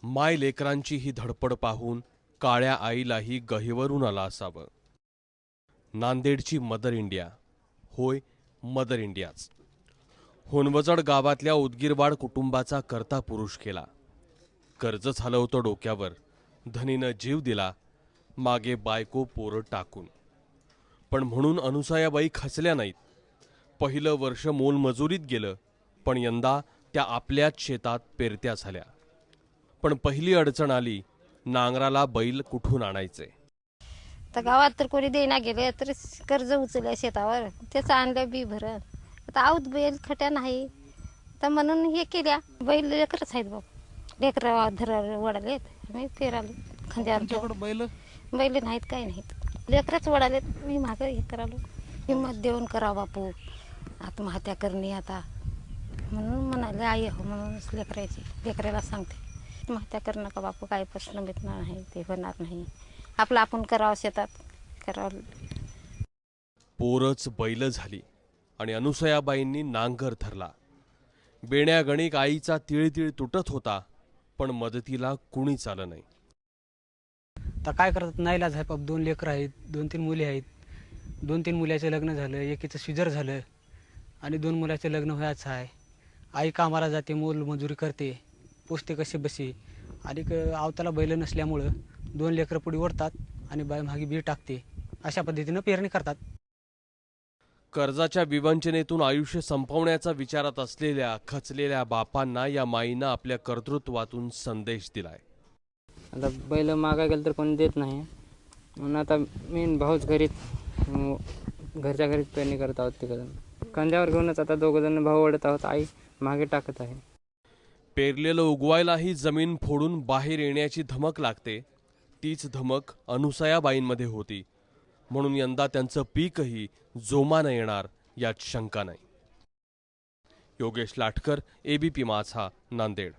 माय लेकरांची ही धडपड पाहून काळ्या आईलाही गहिवरून आला असावं. नांदेडची मदर इंडिया, होय मदर इंडियाच. होनवजड गावातल्या उदगीरवाड कुटुंबाचा कर्ता पुरुष केला. कर्ज झालं होतं डोक्यावर, धनीनं जीव दिला, मागे बायको पोरं टाकून. पण म्हणून अनुसयाबाई खचल्या नाहीत. पहिलं वर्ष मोलमजुरीत गेलं, पण यंदा त्या आपल्याच शेतात पेरत्या झाल्या. पण पहिली अडचण आली, नांगराला बैल कुठून आणायचे. तर गावात तर कोणी देईना गेले तर कर्ज उचलल्या शेतावर, त्याचं आणलं बी भरत. आता आऊत बैल खट्या नाही तर म्हणून हे केल्या. बैल लेकरच आहेत बाबा, लेकरं धर वडालेत, मी पेराले खांद्यावर. बैल नाहीत काही नाहीत, लेकरच वडालेत. मी मागं हे करालो, हिंमत देऊन करा बापू, आत्महत्या करणे आता म्हणून म्हणाले आई हो, म्हणून लेकराला सांगते आत्महत्या करू नका बापू, काही प्रश्न भेटणार नाही, ते होणार नाही, आपलं आपण करावं शेतात करावं. पोरच बैल झाली आणि अनुसयाबाईंनी नांगर धरला. बेण्यागणिक आईचा तिळतिळ तुटत होता, पण मदतीला कुणीच आलं नाही. तर काय करतात, नाईलाज आहे. 2 लेकरं आहेत, 2-3 मुली आहेत. 2-3 मुलाचं लग्न झालं, एकीचं सिजर झालं आणि 2 मुलाचं लग्न व्हायचं आहे. आई कामाला जाते, मोल मजुरी करते, पोचते कसे बसे. आणि आवताला बैल नसल्यामुळं 2 लेकरं पुढे ओढतात आणि बाय मागे बी टाकते. अशा पद्धतीनं पेरणी करतात. कर्जाच्या विवंचनेतून आयुष्य संपवण्याचा विचारात असलेल्या खचलेल्या बापांना या माईनं आपल्या कर्तृत्वातून संदेश दिलाय. आता बैल मागायला गेलं तर कोणी देत नाही, म्हणून आता मी भाऊच घरच्या घरीच पेरणी करत आहोत. तिकडून खांद्यावर घेऊनच आता 2 जण भाऊ ओढत आहोत, आई मागे टाकत आहे. पेरलेलं उगवायलाही जमीन फोडून बाहेर येण्याची धमक लागते. तीच धमक अनुसयाबाईंमध्ये होती, म्हणून यंदा त्यांचं पीकही जोमानं येणार यात शंका नाही. योगेश लाटकर, ABP माझा, नांदेड.